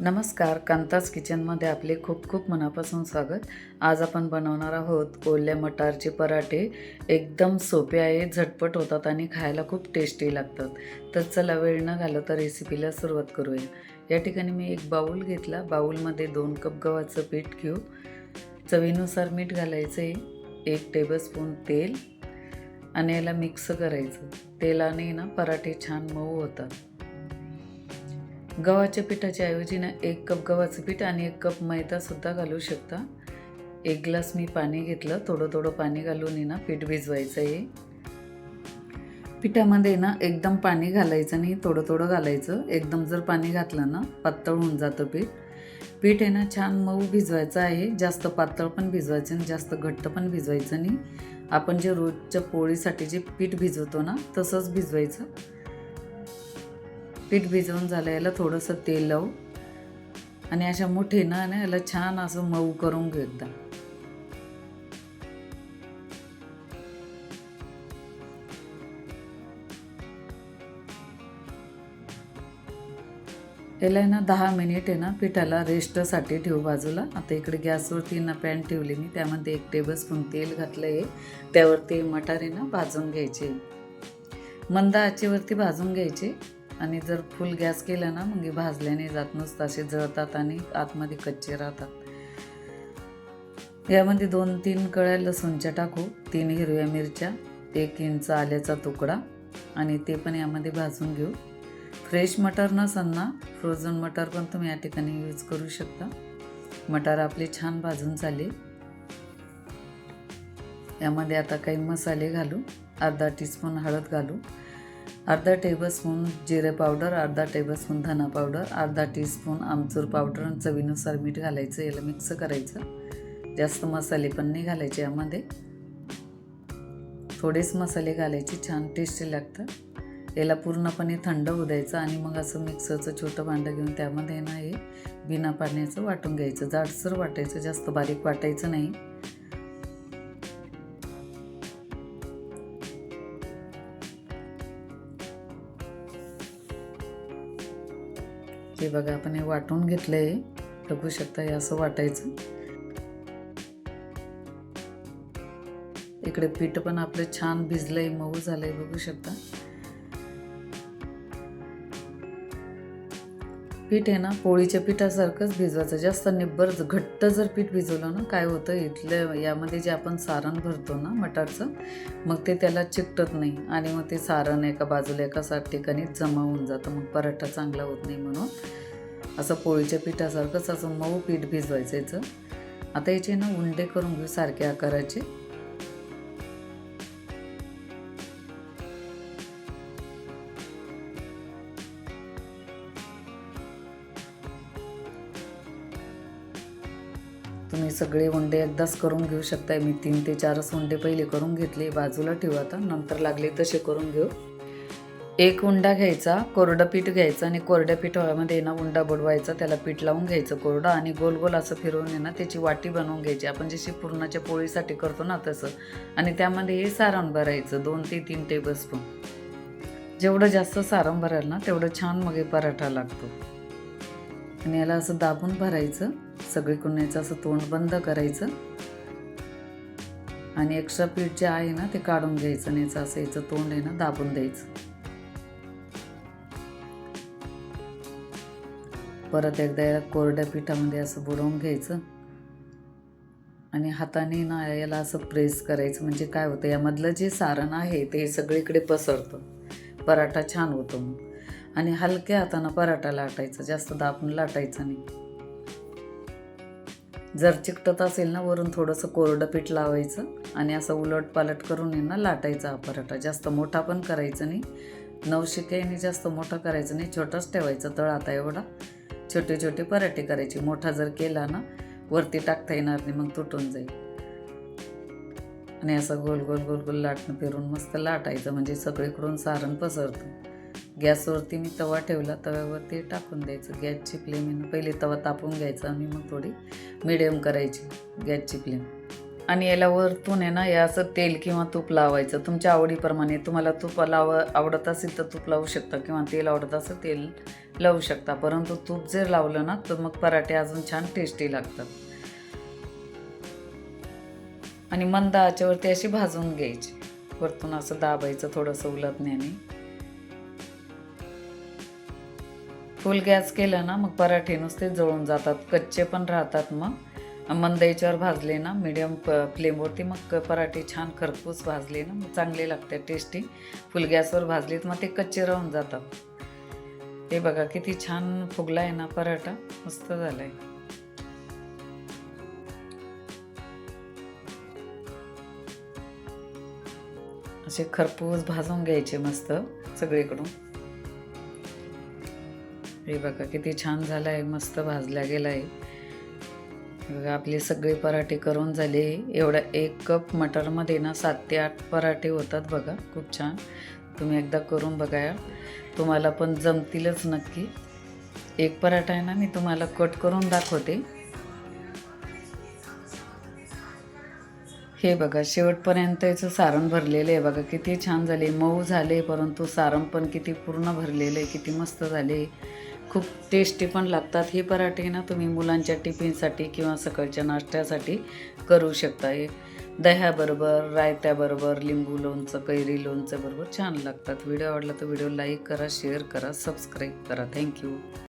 नमस्कार, कांताच किचनमध्ये आपले खूप खूप मनापासून स्वागत. आज आपण बनवणार आहोत ओल्या मटारचे पराठे. एकदम सोपे आहे, झटपट होतात आणि खायला खूप टेस्टी लागतात. तर चला वेळ न घालवता रेसिपीला सुरुवात करूया. या ठिकाणी मी एक बाऊल घेतला. बाऊलमध्ये 2 कप गव्हाचं पीठ घेऊ. चवीनुसार मीठ घालायचं आहे, 1 टेबलस्पून तेल आणि याला मिक्स करायचं. तेलाने ना पराठे छान मऊ होतात. गव्हाच्या पिठाच्या ऐवजी ना 1 कप गव्हाचं पीठ आणि 1 कप मैदासुद्धा घालू शकता. 1 ग्लास मी पाणी घेतलं. थोडं पाणी घालून ना पीठ भिजवायचं आहे. पिठामध्ये ना एकदम पाणी घालायचं नाही, थोडं घालायचं. एकदम जर पाणी घातलं ना पातळ होऊन जातं पीठ. पीठ आहे ना छान मऊ भिजवायचं आहे. जास्त पातळ पण भिजवायचं नाही, जास्त घट्ट पण भिजवायचं नाही. आपण जे रोजच्या पोळीसाठी जे पीठ भिजवतो ना तसंच भिजवायचं. पीठ भिजवून झालं. याला थोडंसं तेल लावू आणि अशा मुठीनं ना याला छान असं मऊ करून घेऊ एकदा. याला ना 10 मिनिट आहे ना पिठाला रेस्टसाठी ठेवू बाजूला. आता इकडे गॅसवरती ना पॅन ठेवली मी. त्यामध्ये 1 टेबलस्पून तेल घातलं आहे. त्यावरती मटार आहे ना भाजून घ्यायचे. मंद आचेवरती भाजून घ्यायचे आणि जर फुल गॅस केला ना मग भाजल्याने जात नसतं, असे जळतात आणि आतमध्ये कच्चे राहतात. यामध्ये 2-3 कळ्या लसूणच्या टाकू, 3 हिरव्या मिरच्या, 1 इंच आल्याचा तुकडा आणि ते पण यामध्ये भाजून घेऊ. फ्रेश मटार नसेल ना फ्रोझन मटार पण तुम्ही या ठिकाणी यूज करू शकता. मटार आपले छान भाजून झाले. यामध्ये आता काही मसाले घालू. अर्धा टीस्पून हळद घालू, अर्धा टेबलस्पून जिरे पावडर, अर्धा टेबलस्पून धना पावडर, अर्धा टीस्पून आमचूर पावडर आणि चवीनुसार मीठ घालायचं. याला मिक्स करायचं. जास्त मसाले पण नाही घालायचे यामध्ये, थोडेच मसाले घालायचे, छान टेस्टी लागतं. याला पूर्णपणे थंड होऊ द्यायचं आणि मग असं मिक्सरचं छोटं भांडं घेऊन त्यामध्ये ना हे बिना पाण्याचं वाटून घ्यायचं. जाडसर वाटायचं, जास्त बारीक वाटायचं नाही. हे बघा आपण हे वाटून घेतलं आहे, बघू शकता हे असं वाटायचं. इकडे पीठ पण आपलं छान भिजलंय, मऊ झालंय, बघू शकता. पीठ आहे ना पोळीच्या पिठासारखंच भिजवायचं. जास्त निब्बर घट्ट जर पीठ भिजवलं ना काय होतं, इथलं यामध्ये जे आपण सारण भरतो ना मटारचं, मग ते त्याला चिकटत नाही आणि मग ते सारण एका बाजूला एका ठिकाणी जमा होऊन जातं. मग पराठा चांगला होत नाही. म्हणून असं पोळीच्या पिठासारखंच असं मऊ पीठ भिजवायचं याचं. आता याचे ना उंडे करून घेऊ सारख्या आकाराचे. तुम्ही सगळे उंडे एकदाच करून घेऊ शकताय. मी 3 ते 4 उंडे पहिले करून घेतले, बाजूला ठेवू. आता नंतर लागले तसे करून घेऊ. एक उंडा घ्यायचा, कोरडं पीठ घ्यायचं आणि कोरड्या पिठामध्ये ना उंडा बुडवायचा, त्याला पीठ लावून घ्यायचं कोरडं आणि गोल गोल असं फिरवून ना त्याची वाटी बनवून घ्यायची, आपण जशी पुरणाच्या पोळीसाठी करतो ना तसं. आणि त्यामध्ये हे सारण भरायचं 2 ते 3 टेबलस्पून. जेवढं जास्त सारण भराल ना तेवढं छान मग हे पराठा लागतो. आणि याला असं दाबून भरायचं. सगळीकडून याचं असं तोंड बंद करायचं आणि एक्स्ट्रा पीठ जे आहे ना ते काढून घ्यायचं आणि याचं असं याचं तोंड आहे ना दाबून द्यायचं. परत एकदा याला कोरड्या पिठामध्ये असं बुडवून घ्यायचं आणि हाताने ना याला असं प्रेस करायचं. म्हणजे काय होतं, यामधलं जे सारण आहे ते सगळीकडे पसरतं, पराठा छान होतो. मग आणि हलक्या हातानं पराठा लाटायचा, जास्त दाबून लाटायचं नाही. जर चिकटत असेल ना वरून थोडंसं कोरडं पीठ लावायचं आणि असं उलट पालट करून ना लाटायचा हा पराठा. जास्त मोठा पण करायचं नाही, नवशिक्याने जास्त मोठा करायचं नाही, छोटाच ठेवायचा तळ आता एवढा. छोटे छोटे पराठे करायचे. मोठा जर केला ना वरती टाकता येणार नाही, मग तुटून जाईल. आणि असं गोल गोल गोल गोल लाटणं फिरून मस्त लाटायचं, म्हणजे सगळीकडून सारण पसरतं. गॅसवरती मी तवा ठेवला, तव्यावरती टाकून द्यायचं. गॅसची फ्लेम पहिले तवा तापवून घ्यायचा आणि मग थोडी मिडियम करायची गॅसची फ्लेम. आणि याला वरतून आहे ना हे असं तेल किंवा तूप लावायचं तुमच्या आवडीप्रमाणे. तुम्हाला तूप आवडत असेल तर तूप लावू शकता किंवा तेल आवडत असेल तेल लावू शकता, परंतु तूप जर लावलं ना तर मग पराठे अजून छान टेस्टी लागतात. आणि मंद आचेवरती अशी भाजून घ्यायची, वरतून असं दाबायचं थोडंसं उलटण्याने. फुल गॅस केलं ना मग पराठे नुसते जळून जातात, कच्चे पण राहतात. मग मंद याच्यावर भाजले ना मीडियम फ्लेमवरती मग पराठे छान खरपूस भाजले ना मग चांगले लागतात टेस्टी. फुल गॅसवर भाजलेत मग ते कच्चे राहून जातात. हे बघा किती छान फुगला आहे ना पराठा, मस्त झाला आहे. असे खरपूस भाजून घ्यायचे मस्त सगळीकडून. हे बघा किती छान झालं आहे, मस्त भाजला गेला आहे. बघा आपले सगळे पराठे करून झाले. एवढा 1 कप मटरमध्ये ना 7 ते 8 पराठे होतात बघा, खूप छान. तुम्ही एकदा करून बघा, तुम्हाला पण जमतीलच नक्की. एक पराठा आहे ना मी तुम्हाला कट करून दाखवते. हे बघा शेवटपर्यंत याचं सारण भरलेलं आहे बघा, किती छान झाले, मऊ झाले, परंतु सारण पण किती पूर्ण भरलेलं आहे, किती मस्त झाले. खूप टेस्टी पण लागतात हे पराठे ना. तुम्ही मुलांच्या टिफिनसाठी किंवा सकाळच्या नाश्त्यासाठी करू शकता. हे दह्याबरोबर, रायत्याबरोबर, लिंबू लोणचं, कैरी लोणचं बरोबर छान लागतात. व्हिडिओ आवडला तर व्हिडिओ लाईक करा, शेअर करा, सबस्क्राईब करा. थँक्यू.